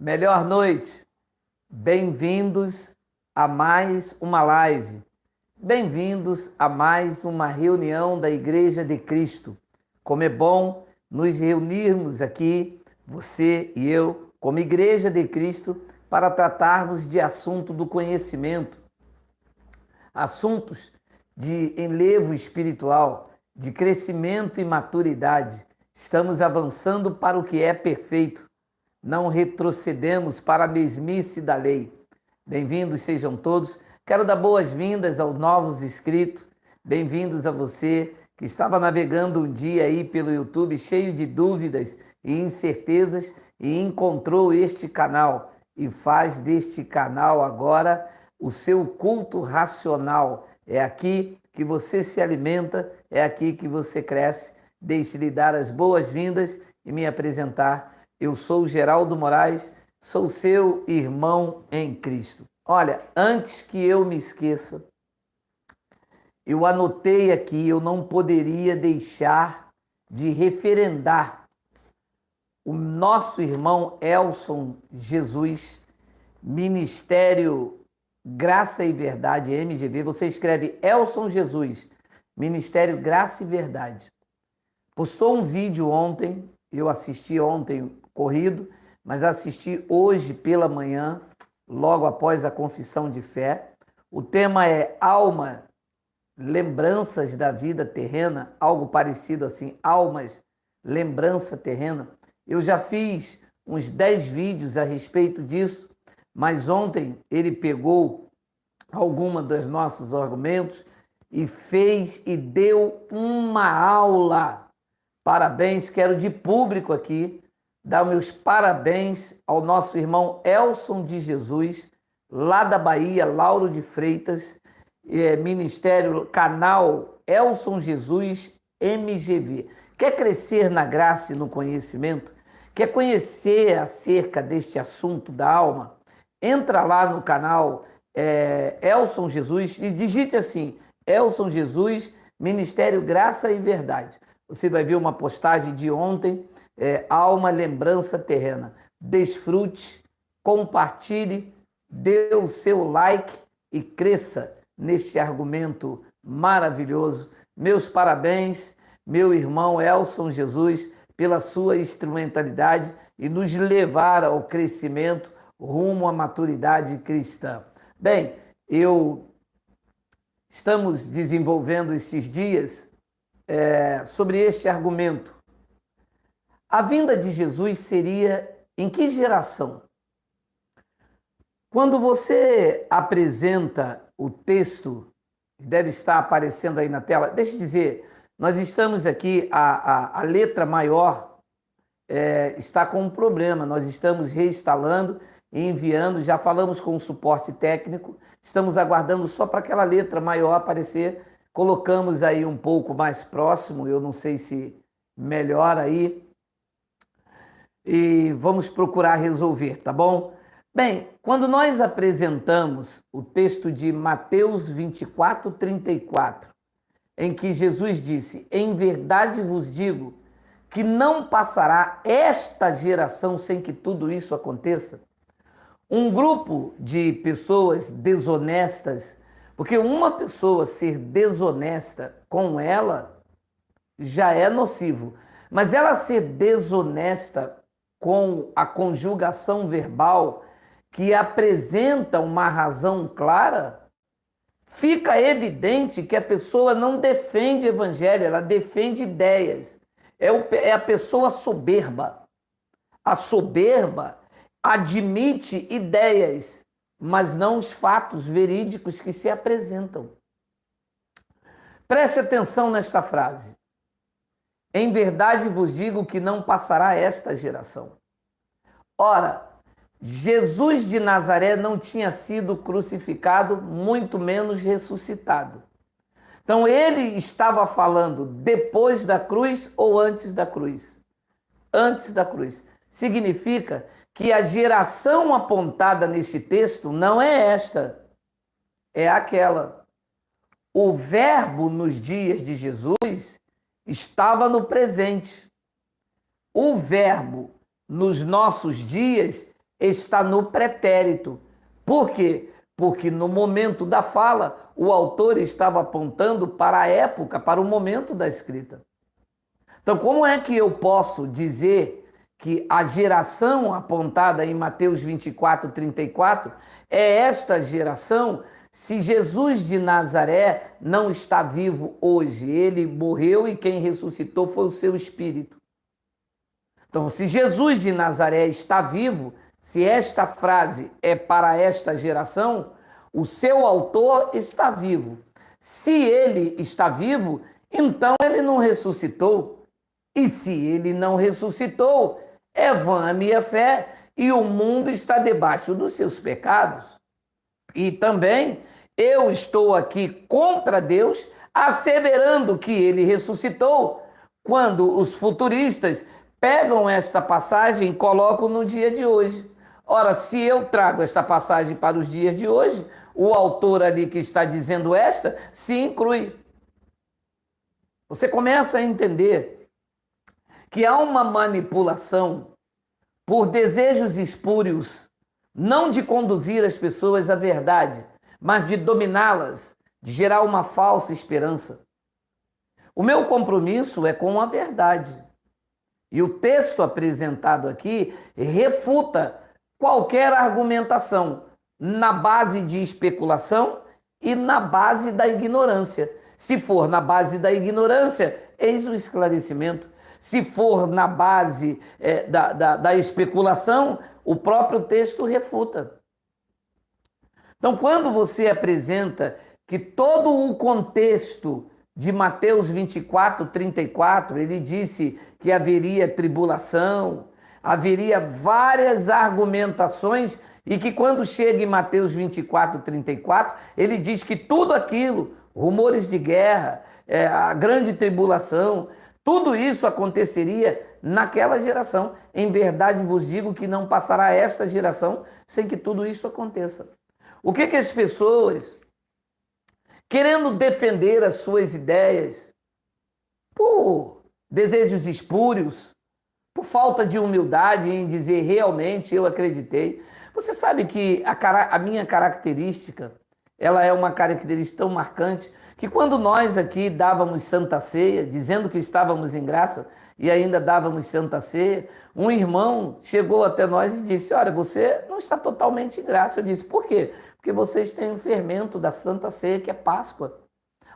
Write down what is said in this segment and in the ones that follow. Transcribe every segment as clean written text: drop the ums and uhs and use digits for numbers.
Melhor noite. Bem-vindos a mais uma live. Bem-vindos a mais uma reunião da Igreja de Cristo. Como é bom nos reunirmos aqui, você e eu, como Igreja de Cristo, para tratarmos de assunto do conhecimento, assuntos de enlevo espiritual, de crescimento e maturidade. Estamos avançando para o que é perfeito. Não retrocedemos para a mesmice da lei. Bem-vindos sejam todos. Quero dar boas-vindas aos novos inscritos. Bem-vindos a você que estava navegando um dia aí pelo YouTube cheio de dúvidas e incertezas e encontrou este canal e faz deste canal agora o seu culto racional. É aqui que você se alimenta, é aqui que você cresce. Deixe-lhe dar as boas-vindas e me apresentar. Eu sou Geraldo Moraes, sou seu irmão em Cristo. Olha, antes que eu me esqueça, eu anotei aqui, eu não poderia deixar de referendar o nosso irmão Elson Jesus, Ministério Graça e Verdade, MGV. Você escreve Elson Jesus, Ministério Graça e Verdade. Postou um vídeo ontem, eu assisti ontem corrido, mas assisti hoje pela manhã, logo após a confissão de fé. O tema é alma, lembranças da vida terrena, algo parecido assim, almas, lembrança terrena. Eu já fiz uns 10 vídeos a respeito disso, mas ontem ele pegou alguma dos nossos argumentos e fez e deu uma aula. Parabéns, quero de público aqui dar meus parabéns ao nosso irmão Elson de Jesus, lá da Bahia, Lauro de Freitas, Ministério, canal Elson Jesus MGV. Quer crescer na graça e no conhecimento? Quer conhecer acerca deste assunto da alma? Entra lá no canal Elson Jesus e digite assim, Elson Jesus, Ministério Graça e Verdade. Você vai ver uma postagem de ontem, alma, lembrança terrena. Desfrute, compartilhe, dê o seu like e cresça neste argumento maravilhoso. Meus parabéns, meu irmão Elson Jesus, pela sua instrumentalidade e nos levar ao crescimento rumo à maturidade cristã. Bem, estamos desenvolvendo esses dias sobre este argumento. A vinda de Jesus seria em que geração? Quando você apresenta o texto, deve estar aparecendo aí na tela, deixa eu dizer, nós estamos aqui, a letra maior está com um problema, nós estamos reinstalando e enviando, já falamos com o suporte técnico, estamos aguardando só para aquela letra maior aparecer, colocamos aí um pouco mais próximo, eu não sei se melhor aí, e vamos procurar resolver, tá bom? Bem, quando nós apresentamos o texto de Mateus 24, 34, em que Jesus disse, em verdade vos digo, que não passará esta geração sem que tudo isso aconteça, um grupo de pessoas desonestas, porque uma pessoa ser desonesta com ela já é nocivo, mas ela ser desonesta com a conjugação verbal que apresenta uma razão clara, fica evidente que a pessoa não defende evangelho, ela defende ideias. É a pessoa soberba. A soberba admite ideias, mas não os fatos verídicos que se apresentam. Preste atenção nesta frase. Em verdade vos digo que não passará esta geração. Ora, Jesus de Nazaré não tinha sido crucificado, muito menos ressuscitado. Então ele estava falando depois da cruz ou antes da cruz? Antes da cruz. Significa que a geração apontada neste texto não é esta, é aquela. O verbo nos dias de Jesus estava no presente. O verbo nos nossos dias está no pretérito. Por quê? Porque no momento da fala, o autor estava apontando para a época, para o momento da escrita. Então, como é que eu posso dizer que a geração apontada em Mateus 24, 34 é esta geração, se Jesus de Nazaré não está vivo hoje? Ele morreu e quem ressuscitou foi o seu espírito. Então, se Jesus de Nazaré está vivo, se esta frase é para esta geração, o seu autor está vivo. Se ele está vivo, então ele não ressuscitou. E se ele não ressuscitou, é vã a minha fé e o mundo está debaixo dos seus pecados. E também eu estou aqui contra Deus, asseverando que ele ressuscitou, quando os futuristas pegam esta passagem e colocam no dia de hoje. Ora, se eu trago esta passagem para os dias de hoje, o autor ali que está dizendo esta se inclui. Você começa a entender que há uma manipulação por desejos espúrios, não de conduzir as pessoas à verdade, mas de dominá-las, de gerar uma falsa esperança. O meu compromisso é com a verdade. E o texto apresentado aqui refuta qualquer argumentação na base de especulação e na base da ignorância. Se for na base da ignorância, eis o esclarecimento. Se for na base da especulação, o próprio texto refuta. Então, quando você apresenta que todo o contexto de Mateus 24, 34, ele disse que haveria tribulação, haveria várias argumentações, e que quando chega em Mateus 24, 34, ele diz que tudo aquilo, rumores de guerra, a grande tribulação, tudo isso aconteceria naquela geração. Em verdade vos digo que não passará esta geração sem que tudo isso aconteça. O que as pessoas, querendo defender as suas ideias, por desejos espúrios, por falta de humildade em dizer realmente eu acreditei. Você sabe que a minha característica, ela é uma característica tão marcante, que quando nós aqui dávamos Santa Ceia, dizendo que estávamos em graça e ainda dávamos Santa Ceia, um irmão chegou até nós e disse: olha, você não está totalmente em graça. Eu disse: por quê? Porque vocês têm o fermento da Santa Ceia, que é Páscoa.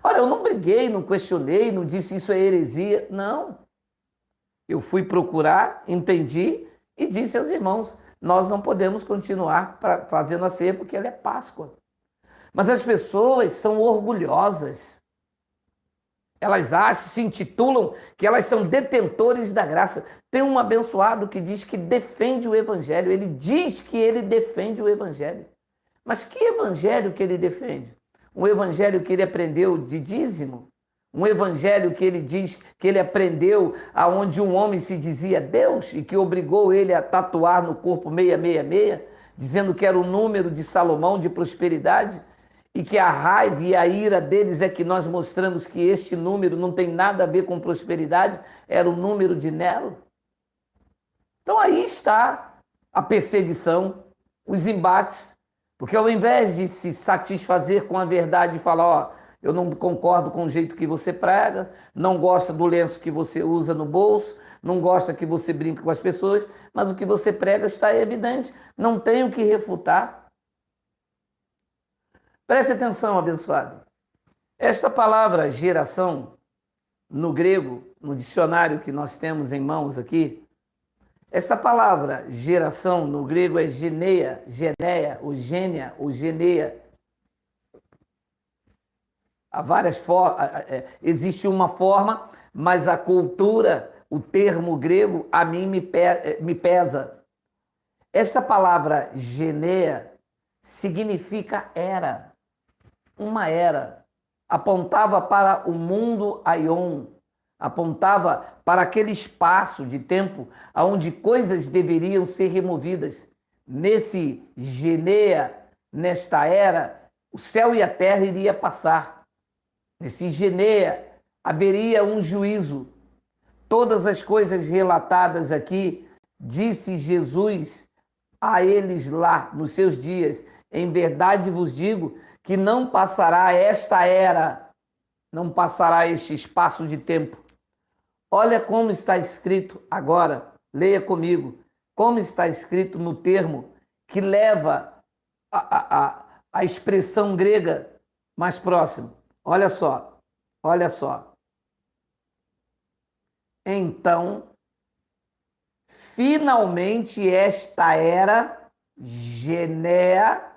Olha, eu não briguei, não questionei, não disse isso é heresia. Não. Eu fui procurar, entendi e disse aos irmãos: nós não podemos continuar fazendo a ceia porque ela é Páscoa. Mas as pessoas são orgulhosas. Elas acham, se intitulam que elas são detentores da graça. Tem um abençoado que diz que defende o evangelho. Ele diz que ele defende o evangelho. Mas que evangelho que ele defende? Um evangelho que ele aprendeu de dízimo? Um evangelho que ele diz que ele aprendeu aonde um homem se dizia Deus e que obrigou ele a tatuar no corpo 666, dizendo que era o número de Salomão de prosperidade? E que a raiva e a ira deles é que nós mostramos que este número não tem nada a ver com prosperidade, era o número de Nero. Então aí está a perseguição, os embates, porque ao invés de se satisfazer com a verdade e falar, ó, eu não concordo com o jeito que você prega, não gosta do lenço que você usa no bolso, não gosta que você brinca com as pessoas, mas o que você prega está evidente, não tenho que refutar. Preste atenção, abençoado. Esta palavra geração, no grego, no dicionário que nós temos em mãos aqui, essa palavra geração no grego é geneia, ou gênia, ou geneia. Há várias formas, existe uma forma, mas a cultura, o termo grego, a mim me pesa. Esta palavra geneia significa era. Uma era, apontava para o mundo aion, apontava para aquele espaço de tempo onde coisas deveriam ser removidas. Nesse geneia, nesta era, o céu e a terra iria passar. Nesse geneia, haveria um juízo. Todas as coisas relatadas aqui, disse Jesus a eles lá nos seus dias. Em verdade vos digo que não passará esta era, não passará este espaço de tempo. Olha como está escrito agora, leia comigo, como está escrito no termo que leva a expressão grega mais próximo. Olha só, olha só. Então, finalmente esta era, Genea,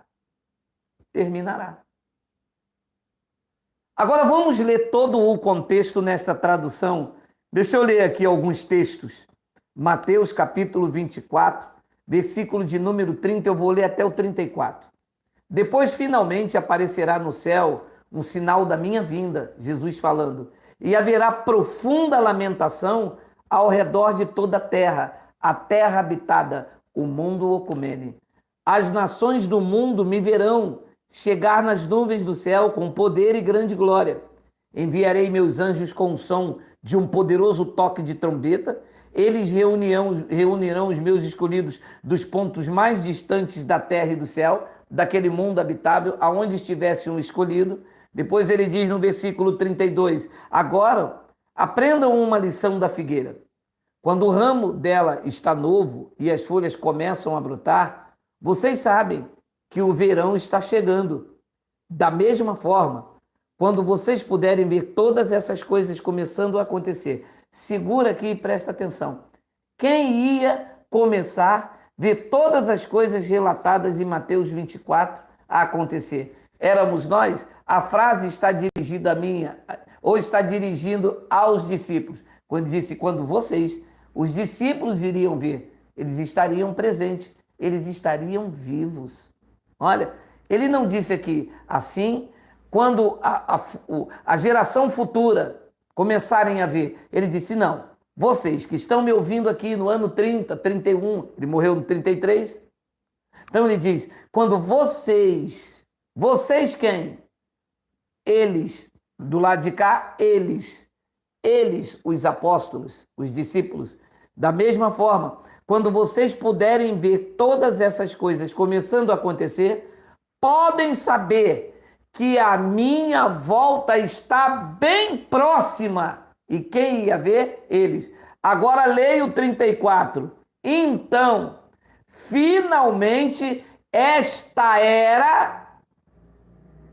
terminará. Agora vamos ler todo o contexto nesta tradução. Deixa eu ler aqui alguns textos. Mateus capítulo 24, versículo de número 30, eu vou ler até o 34. Depois finalmente aparecerá no céu um sinal da minha vinda, Jesus falando, e haverá profunda lamentação ao redor de toda a terra habitada, o mundo ocumene. As nações do mundo me verão chegar nas nuvens do céu com poder e grande glória. Enviarei meus anjos com o som de um poderoso toque de trombeta. Eles reunirão os meus escolhidos dos pontos mais distantes da terra e do céu, daquele mundo habitável, aonde estivesse um escolhido. Depois ele diz no versículo 32, agora aprendam uma lição da figueira. Quando o ramo dela está novo e as folhas começam a brotar, vocês sabem que o verão está chegando. Da mesma forma, quando vocês puderem ver todas essas coisas começando a acontecer, segura aqui e presta atenção. Quem ia começar a ver todas as coisas relatadas em Mateus 24 a acontecer? Éramos nós? A frase está dirigida a mim, ou está dirigindo aos discípulos. Quando disse, quando vocês, os discípulos iriam ver, eles estariam presentes, eles estariam vivos. Olha, ele não disse aqui assim, quando a geração futura começarem a ver, ele disse, não, vocês que estão me ouvindo aqui no ano 30, 31, ele morreu no 33, então ele diz, quando vocês quem? Eles, do lado de cá, eles, os apóstolos, os discípulos, da mesma forma, quando vocês puderem ver todas essas coisas começando a acontecer, podem saber que a minha volta está bem próxima. E quem ia ver? Eles. Agora leia o 34. Então, finalmente, esta era,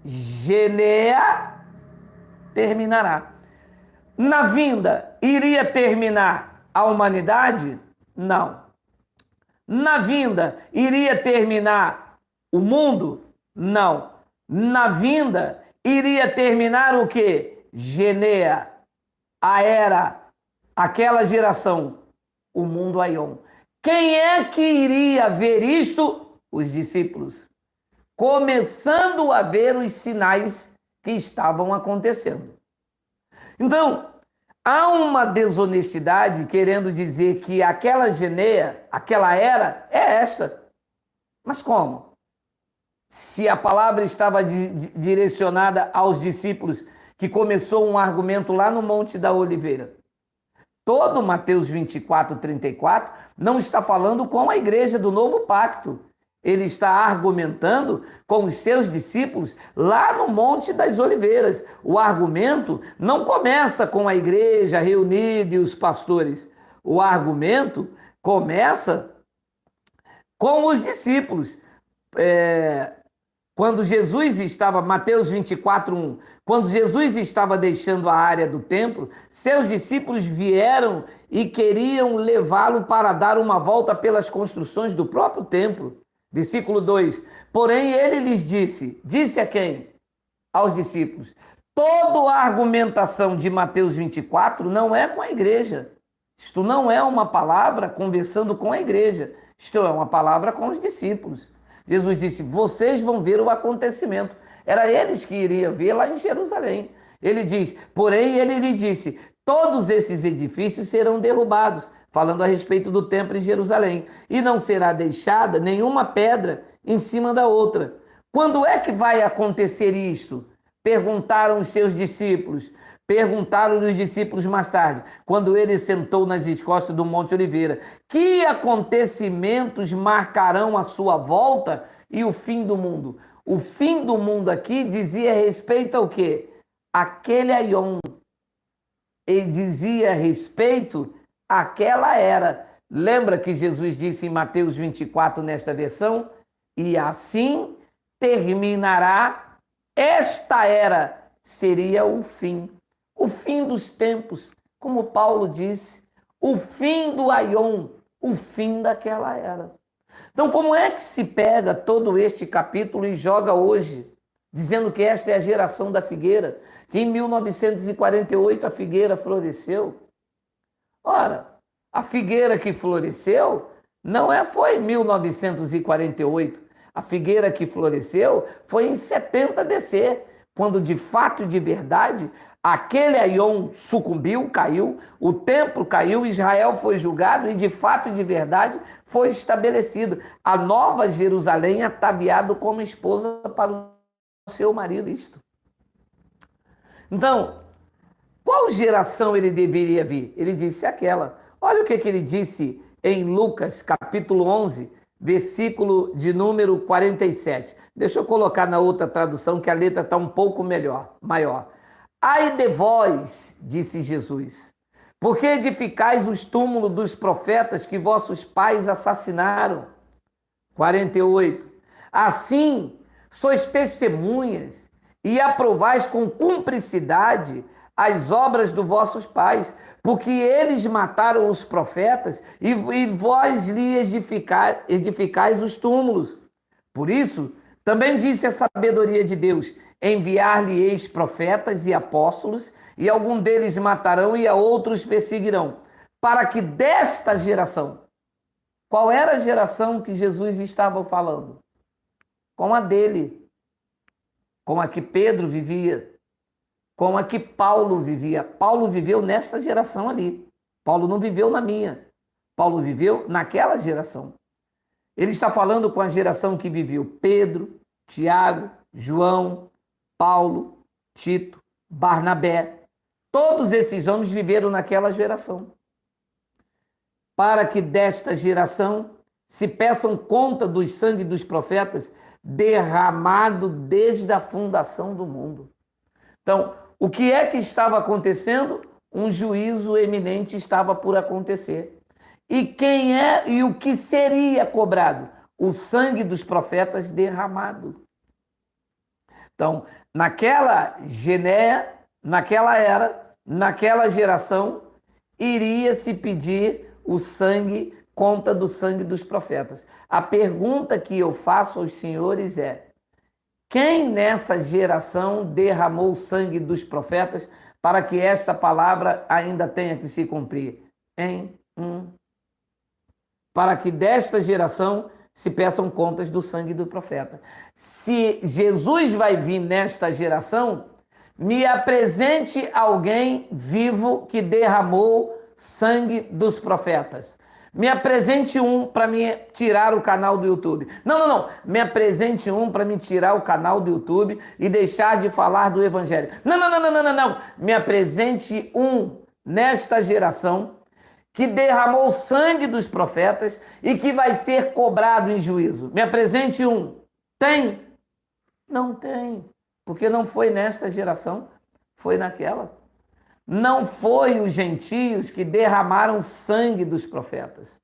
Genea, terminará. Na vinda, iria terminar a humanidade? Não. Na vinda, iria terminar o mundo? Não. Na vinda, iria terminar o quê? Genea, a era, aquela geração, o mundo Aion. Quem é que iria ver isto? Os discípulos. Começando a ver os sinais que estavam acontecendo. Então, há uma desonestidade querendo dizer que aquela Genea, aquela era, é esta. Mas como? Se a palavra estava direcionada aos discípulos, que começou um argumento lá no Monte da Oliveira. Todo Mateus 24, 34 não está falando com a igreja do Novo Pacto. Ele está argumentando com os seus discípulos lá no Monte das Oliveiras. O argumento não começa com a igreja reunida e os pastores. O argumento começa com os discípulos. Quando Jesus estava, Mateus 24, 1, quando Jesus estava deixando a área do templo, seus discípulos vieram e queriam levá-lo para dar uma volta pelas construções do próprio templo. Versículo 2, porém ele lhes disse a quem? Aos discípulos. Toda a argumentação de Mateus 24 não é com a igreja. Isto não é uma palavra conversando com a igreja. Isto é uma palavra com os discípulos. Jesus disse, vocês vão ver o acontecimento. Era eles que iriam ver lá em Jerusalém. Ele diz, porém ele lhe disse, todos esses edifícios serão derrubados, falando a respeito do templo em Jerusalém, e não será deixada nenhuma pedra em cima da outra. Quando é que vai acontecer isto? Perguntaram os seus discípulos. Perguntaram os discípulos mais tarde, quando ele sentou nas encostas do Monte Oliveira: que acontecimentos marcarão a sua volta e o fim do mundo? O fim do mundo aqui dizia respeito ao quê? Aquele aion. Ele dizia respeito àquela era. Lembra que Jesus disse em Mateus 24, nesta versão? E assim terminará esta era. Seria o fim dos tempos, como Paulo disse, o fim do aion, o fim daquela era. Então, como é que se pega todo este capítulo e joga hoje, dizendo que esta é a geração da figueira, que em 1948 a figueira floresceu? Ora, a figueira que floresceu foi em 1948. A figueira que floresceu foi em 70 DC, quando de fato e de verdade aquele aion sucumbiu, caiu, o templo caiu, Israel foi julgado e de fato e de verdade foi estabelecido a nova Jerusalém, ataviado como esposa para o seu marido. Isto. Então, qual geração ele deveria vir? Ele disse aquela. Olha o que ele disse em Lucas, capítulo 11, versículo de número 47. Deixa eu colocar na outra tradução, que a letra está um pouco maior. Ai de vós, disse Jesus, porque edificais os túmulos dos profetas que vossos pais assassinaram. 48. Assim, sois testemunhas e aprovais com cumplicidade as obras dos vossos pais, porque eles mataram os profetas e vós lhe edificais os túmulos. Por isso, também disse a sabedoria de Deus: enviar-lhe-eis profetas e apóstolos, e algum deles matarão e a outros perseguirão, para que desta geração... Qual era a geração que Jesus estava falando? Com a dele, com a que Pedro vivia, com a que Paulo vivia. Paulo viveu nesta geração ali. Paulo não viveu na minha. Paulo viveu naquela geração. Ele está falando com a geração que viveu Pedro, Tiago, João, Paulo, Tito, Barnabé. Todos esses homens viveram naquela geração. Para que desta geração se peçam conta do sangue dos profetas derramado desde a fundação do mundo. Então, o que é que estava acontecendo? Um juízo eminente estava por acontecer. E quem é e o que seria cobrado? O sangue dos profetas derramado. Então, naquela Genéia, naquela era, naquela geração, iria se pedir o sangue, conta do sangue dos profetas. A pergunta que eu faço aos senhores é: quem nessa geração derramou o sangue dos profetas para que esta palavra ainda tenha que se cumprir? Para que desta geração se peçam contas do sangue do profeta. Se Jesus vai vir nesta geração, me apresente alguém vivo que derramou sangue dos profetas. Me apresente um para me tirar o canal do YouTube. Não. Me apresente um para me tirar o canal do YouTube e deixar de falar do Evangelho. Não. Me apresente um nesta geração que derramou o sangue dos profetas e que vai ser cobrado em juízo. Me apresente um. Tem? Não tem. Porque não foi nesta geração, foi naquela. Não foi os gentios que derramaram sangue dos profetas.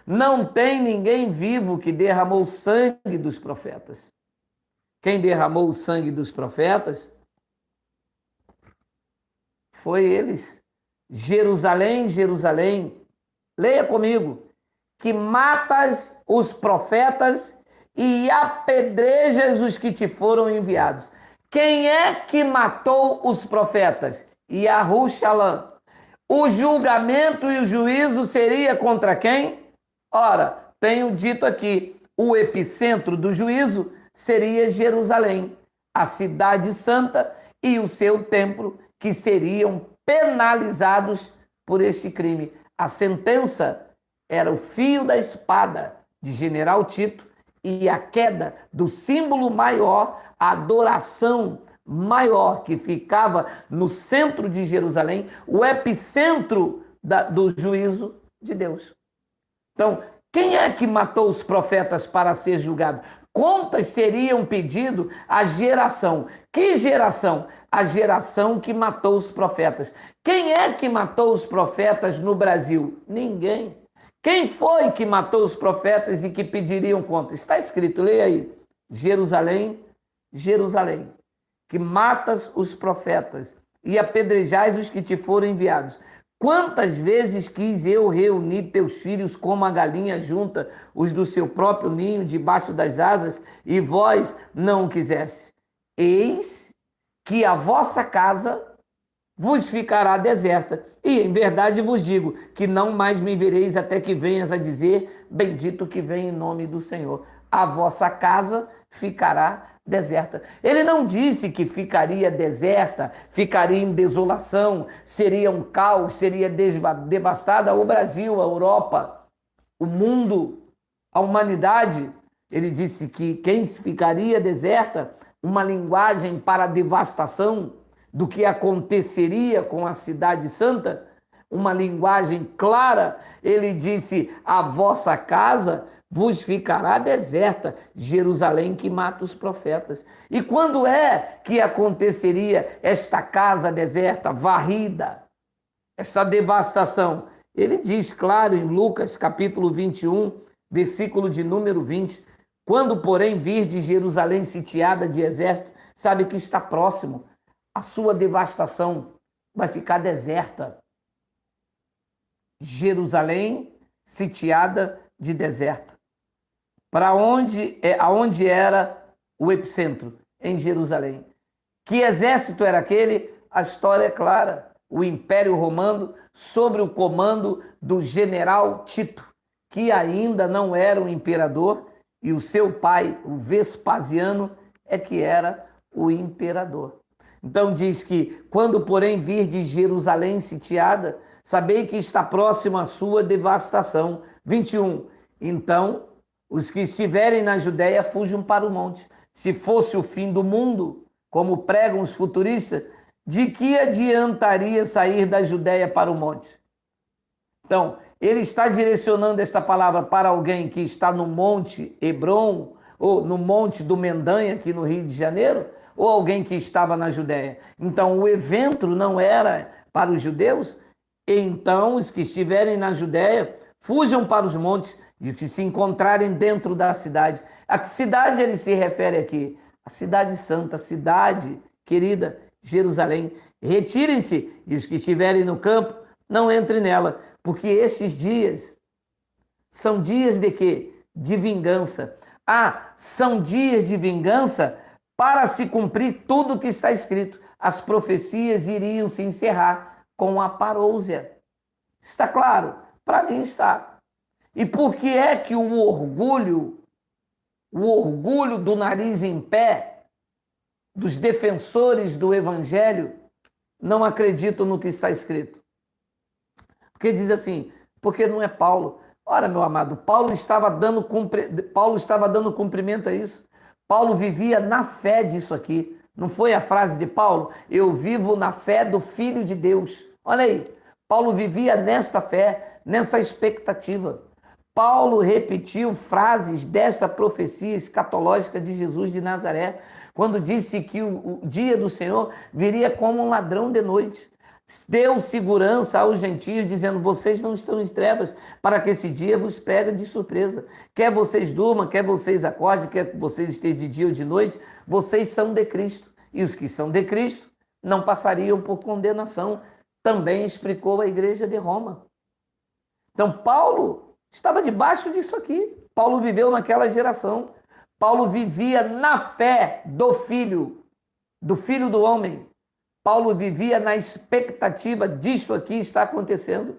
Não tem ninguém vivo que derramou sangue dos profetas. Quem derramou o sangue dos profetas foi eles. Jerusalém, Jerusalém, leia comigo, que matas os profetas e apedrejas os que te foram enviados. Quem é que matou os profetas? Yahu-Shalom. O julgamento e o juízo seria contra quem? Ora, tenho dito aqui, o epicentro do juízo seria Jerusalém, a cidade santa e o seu templo, que seriam penalizados por este crime. A sentença era o fio da espada de General Tito e a queda do símbolo maior, a adoração maior que ficava no centro de Jerusalém, o epicentro do juízo de Deus. Então, quem é que matou os profetas para ser julgado? Contas seriam pedido à geração. Que geração? A geração que matou os profetas. Quem é que matou os profetas no Brasil? Ninguém. Quem foi que matou os profetas e que pediriam contas? Está escrito, leia aí. Jerusalém, Jerusalém, que matas os profetas e apedrejais os que te foram enviados. Quantas vezes quis eu reunir teus filhos como a galinha junta os do seu próprio ninho debaixo das asas, e vós não o quisesse? Eis que a vossa casa vos ficará deserta. E em verdade vos digo que não mais me vereis até que venhas a dizer, bendito que vem em nome do Senhor. A vossa casa ficará deserta. Ele não disse que ficaria deserta, ficaria em desolação, seria um caos, seria devastada o Brasil, a Europa, o mundo, a humanidade. Ele disse que quem ficaria deserta, uma linguagem para a devastação do que aconteceria com a cidade santa, uma linguagem clara. Ele disse, a vossa casa vos ficará deserta, Jerusalém que mata os profetas. E quando é que aconteceria esta casa deserta, varrida, esta devastação? Ele diz, claro, em Lucas capítulo 21, versículo de número 20, quando, porém, virdes Jerusalém sitiada de exército, sabe que está próximo, a sua devastação vai ficar deserta. Jerusalém sitiada de deserto. Para aonde era o epicentro? Em Jerusalém. Que exército era aquele? A história é clara. O Império Romano, sobre o comando do general Tito, que ainda não era um imperador, e o seu pai, o Vespasiano, é que era o imperador. Então diz que, quando porém virdes Jerusalém sitiada, sabei que está próximo a sua devastação. 21. Então, os que estiverem na Judéia fujam para o monte. Se fosse o fim do mundo, como pregam os futuristas, de que adiantaria sair da Judéia para o monte? Então, ele está direcionando esta palavra para alguém que está no Monte Hebron, ou no Monte do Mendanha, aqui no Rio de Janeiro, ou alguém que estava na Judéia. Então, o evento não era para os judeus. Então, os que estiverem na Judéia, fujam para os montes, de que se encontrarem dentro da cidade. A que cidade ele se refere aqui? A cidade santa, a cidade querida, Jerusalém. Retirem-se, e os que estiverem no campo, não entrem nela, porque estes dias são dias de quê? De vingança. São dias de vingança para se cumprir tudo o que está escrito. As profecias iriam se encerrar com a parousia. Está claro? Para mim está. E por que é que o orgulho do nariz em pé, dos defensores do evangelho, não acreditam no que está escrito? Porque diz assim, porque não é Paulo. Ora, meu amado, Paulo estava dando cumprimento a isso. Paulo vivia na fé disso aqui. Não foi a frase de Paulo? Eu vivo na fé do Filho de Deus. Olha aí, Paulo vivia nesta fé, nessa expectativa. Paulo repetiu frases desta profecia escatológica de Jesus de Nazaré, quando disse que o dia do Senhor viria como um ladrão de noite. Deu segurança aos gentios, dizendo, vocês não estão em trevas, para que esse dia vos pegue de surpresa. Quer vocês durmam, quer vocês acordem, quer vocês estejam de dia ou de noite, vocês são de Cristo. E os que são de Cristo não passariam por condenação. Também explicou a igreja de Roma. Então, Paulo estava debaixo disso aqui. Paulo viveu naquela geração. Paulo vivia na fé do Filho do homem. Paulo vivia na expectativa disso aqui está acontecendo.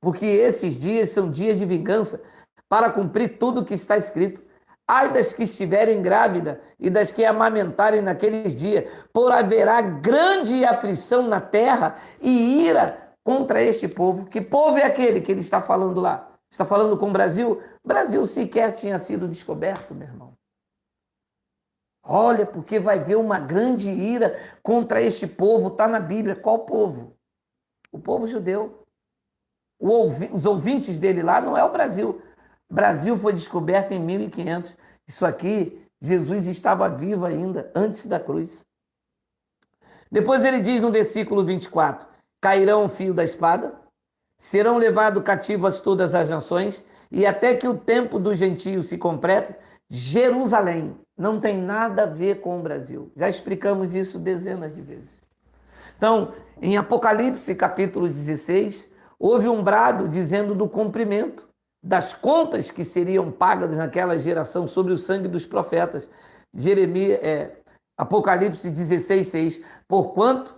Porque esses dias são dias de vingança para cumprir tudo o que está escrito. Ai das que estiverem grávidas e das que amamentarem naqueles dias, por haverá grande aflição na terra e ira contra este povo. Que povo é aquele que ele está falando lá? Está falando com o Brasil? O Brasil sequer tinha sido descoberto, meu irmão. Olha, porque vai haver uma grande ira contra este povo. Está na Bíblia. Qual povo? O povo judeu. Os ouvintes dele lá não é o Brasil. O Brasil foi descoberto em 1500. Isso aqui, Jesus estava vivo ainda, antes da cruz. Depois ele diz no versículo 24: cairão o fio da espada, serão levados cativos todas as nações, e até que o tempo dos gentios se complete, Jerusalém não tem nada a ver com o Brasil. Já explicamos isso dezenas de vezes. Então, em Apocalipse, capítulo 16, houve um brado dizendo do cumprimento das contas que seriam pagas naquela geração sobre o sangue dos profetas. Apocalipse 16, 6. Porquanto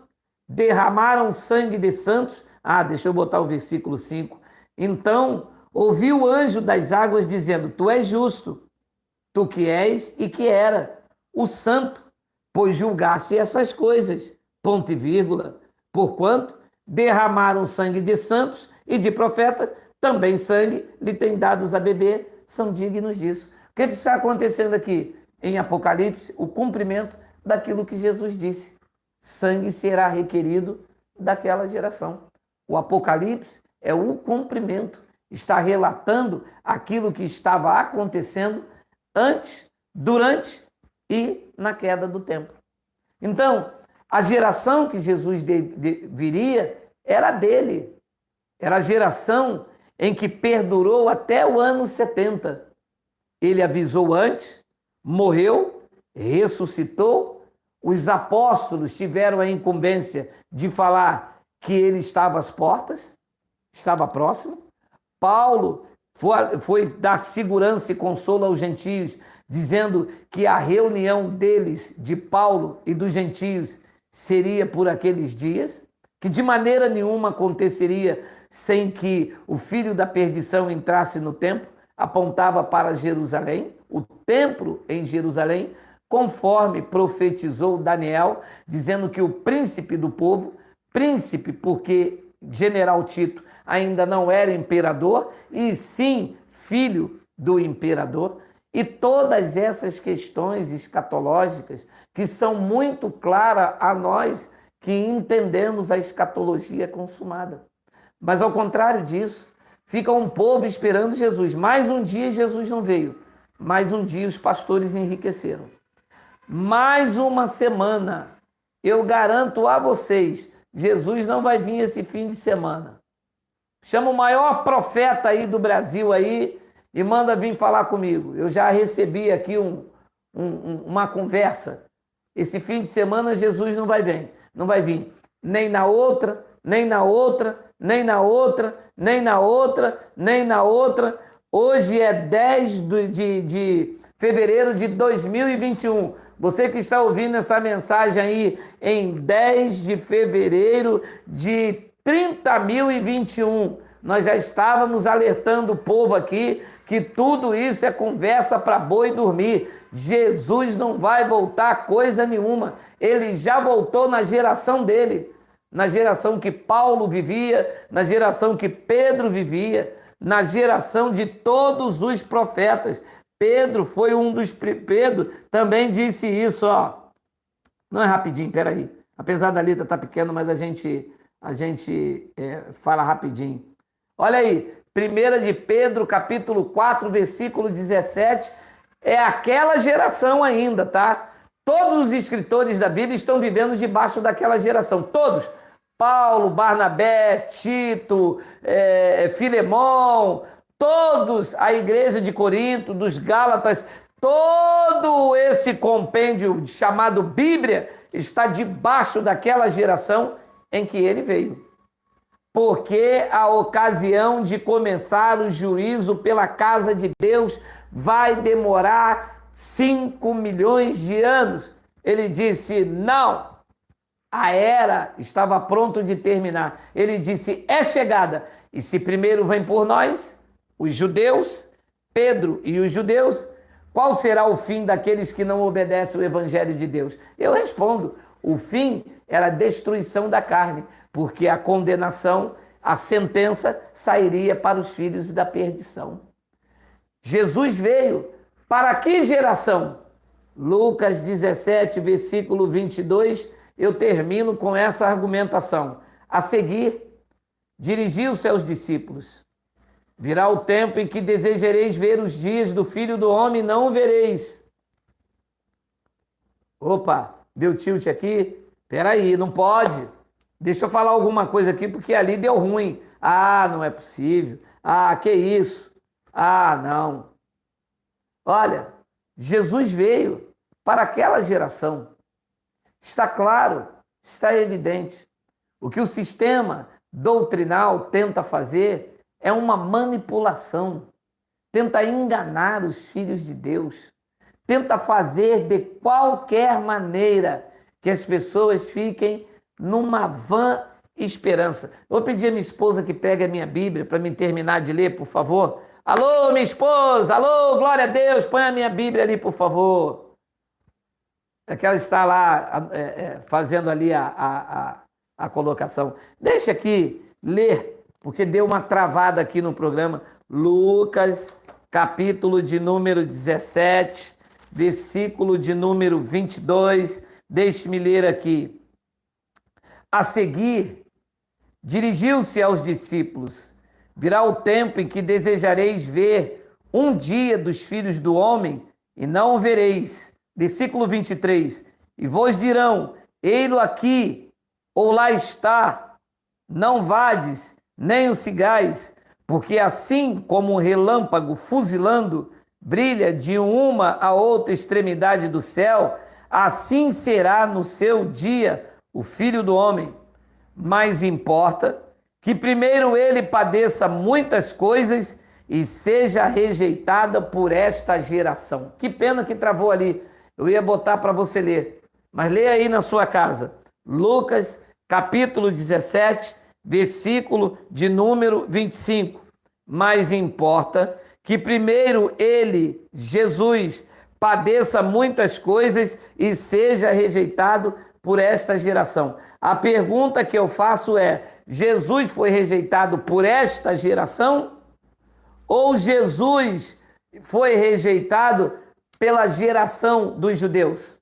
derramaram sangue de santos. Deixa eu botar o versículo 5. Então, ouvi o anjo das águas dizendo: tu és justo, tu que és e que era o santo, pois julgaste essas coisas. Ponto e vírgula. Porquanto derramaram sangue de santos e de profetas, também sangue lhe tem dados a beber, são dignos disso. O que está acontecendo aqui? Em Apocalipse, o cumprimento daquilo que Jesus disse. Sangue será requerido daquela geração. O Apocalipse é o cumprimento. Está relatando aquilo que estava acontecendo antes, durante e na queda do templo. Então, a geração que Jesus viria era dele. Era a geração em que perdurou até o ano 70. Ele avisou antes, morreu, ressuscitou. Os apóstolos tiveram a incumbência de falar que ele estava às portas, estava próximo. Paulo foi dar segurança e consolo aos gentios, dizendo que a reunião deles, de Paulo e dos gentios, seria por aqueles dias, que de maneira nenhuma aconteceria sem que o filho da perdição entrasse no templo, apontava para Jerusalém, o templo em Jerusalém, conforme profetizou Daniel, dizendo que o príncipe do povo, príncipe porque General Tito ainda não era imperador, e sim filho do imperador, e todas essas questões escatológicas que são muito claras a nós que entendemos a escatologia consumada. Mas ao contrário disso, fica um povo esperando Jesus. Mais um dia Jesus não veio, mais um dia os pastores enriqueceram. Mais uma semana, eu garanto a vocês, Jesus não vai vir esse fim de semana. Chama o maior profeta aí do Brasil aí e manda vir falar comigo. Eu já recebi aqui uma conversa. Esse fim de semana Jesus não vai vir. Não vai vir. Nem na outra, nem na outra, nem na outra, nem na outra, nem na outra. Hoje é 10 de fevereiro de 2021. Você que está ouvindo essa mensagem aí em 10 de fevereiro de 30.021, nós já estávamos alertando o povo aqui que tudo isso é conversa para boi dormir. Jesus não vai voltar coisa nenhuma. Ele já voltou na geração dele, na geração que Paulo vivia, na geração que Pedro vivia, na geração de todos os profetas. Pedro foi um dos... Pedro também disse isso, ó. Não é rapidinho, peraí. Apesar da letra estar pequena, mas a gente fala rapidinho. Olha aí, 1 de Pedro, capítulo 4, versículo 17, é aquela geração ainda, tá? Todos os escritores da Bíblia estão vivendo debaixo daquela geração, todos. Paulo, Barnabé, Tito, Filemão, todos, a igreja de Corinto, dos Gálatas, todo esse compêndio chamado Bíblia está debaixo daquela geração em que ele veio. Porque a ocasião de começar o juízo pela casa de Deus vai demorar 5 milhões de anos. Ele disse, não, a era estava pronto de terminar. Ele disse, é chegada. E se primeiro vem por nós, os judeus, Pedro e os judeus, qual será o fim daqueles que não obedecem o evangelho de Deus? Eu respondo, o fim era a destruição da carne, porque a condenação, a sentença sairia para os filhos da perdição. Jesus veio para que geração? Lucas 17, versículo 22, eu termino com essa argumentação. A seguir, dirigiu-se aos discípulos. Virá o tempo em que desejareis ver os dias do Filho do Homem, não o vereis. Opa, deu tilt aqui? Peraí, não pode. Deixa eu falar alguma coisa aqui, porque ali deu ruim. Ah, não é possível. Ah, que isso? Ah, não. Olha, Jesus veio para aquela geração. Está claro, está evidente. O que o sistema doutrinal tenta fazer é uma manipulação. Tenta enganar os filhos de Deus. Tenta fazer de qualquer maneira que as pessoas fiquem numa vã esperança. Eu vou pedir a minha esposa que pegue a minha Bíblia para me terminar de ler, por favor. Alô, minha esposa! Alô, glória a Deus! Põe a minha Bíblia ali, por favor. É que ela está lá fazendo ali a colocação. Deixa aqui ler, porque deu uma travada aqui no programa. Lucas, capítulo de número 17, versículo de número 22. Deixe-me ler aqui. A seguir, dirigiu-se aos discípulos. Virá o tempo em que desejareis ver um dia dos filhos do homem e não o vereis. Versículo 23. E vos dirão, ei-lo aqui, ou lá está. Não vades, nem o sigais, porque assim como um relâmpago fuzilando brilha de uma a outra extremidade do céu, assim será no seu dia o Filho do Homem. Mas importa que primeiro ele padeça muitas coisas e seja rejeitada por esta geração. Que pena que travou ali. Eu ia botar para você ler, mas leia aí na sua casa. Lucas, capítulo 17, versículo de número 25. Mas importa que primeiro ele, Jesus, padeça muitas coisas e seja rejeitado por esta geração. A pergunta que eu faço é: Jesus foi rejeitado por esta geração? Ou Jesus foi rejeitado pela geração dos judeus?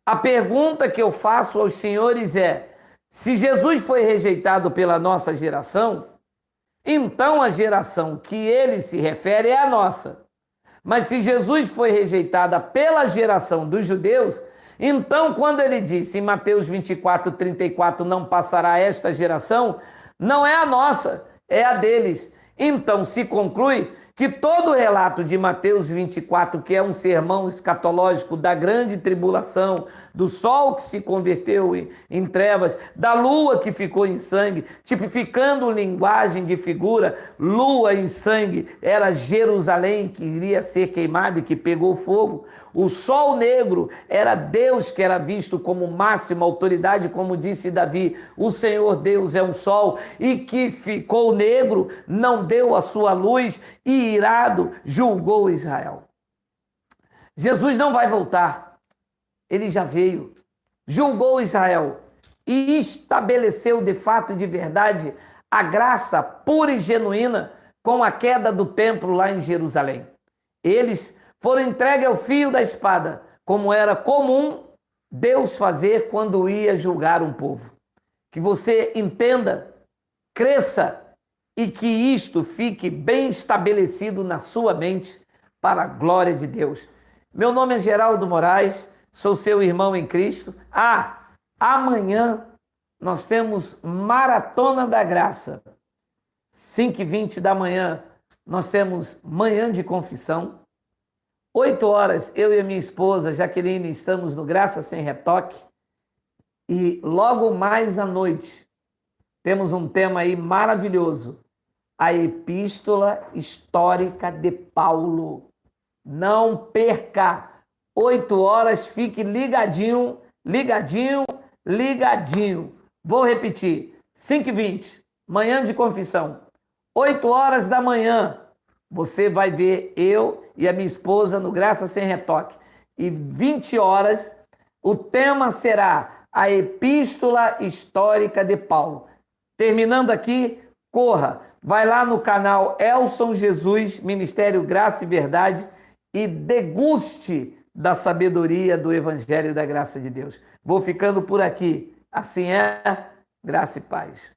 A pergunta que eu faço aos senhores é: se Jesus foi rejeitado pela nossa geração, então a geração que ele se refere é a nossa. Mas se Jesus foi rejeitada pela geração dos judeus, então quando ele disse em Mateus 24, 34, não passará esta geração, não é a nossa, é a deles. Então se conclui que todo o relato de Mateus 24, que é um sermão escatológico da grande tribulação, do sol que se converteu em trevas, da lua que ficou em sangue, tipificando linguagem de figura, lua em sangue, era Jerusalém que iria ser queimada e que pegou fogo. O sol negro era Deus que era visto como máxima autoridade, como disse Davi, o Senhor Deus é um sol, e que ficou negro, não deu a sua luz, e irado julgou Israel. Jesus não vai voltar, ele já veio, julgou Israel e estabeleceu de fato e de verdade a graça pura e genuína com a queda do templo lá em Jerusalém. Eles foram entregues ao fio da espada, como era comum Deus fazer quando ia julgar um povo. Que você entenda, cresça e que isto fique bem estabelecido na sua mente para a glória de Deus. Meu nome é Geraldo Moraes, sou seu irmão em Cristo. Amanhã nós temos Maratona da Graça. 5h20 da manhã nós temos Manhã de Confissão. 8 horas, eu e a minha esposa, Jaqueline, estamos no Graça Sem Retoque. E logo mais à noite, temos um tema aí maravilhoso. A Epístola Histórica de Paulo. Não perca. 8 horas, fique ligadinho, ligadinho, ligadinho. Vou repetir. 5h20, Manhã de Confissão. 8 horas da manhã, você vai ver eu e a minha esposa no Graça Sem Retoque. E 20 horas, o tema será a Epístola Histórica de Paulo. Terminando aqui, corra, vai lá no canal Elson Jesus, Ministério Graça e Verdade, e deguste da sabedoria do Evangelho e da graça de Deus. Vou ficando por aqui. Assim é, graça e paz.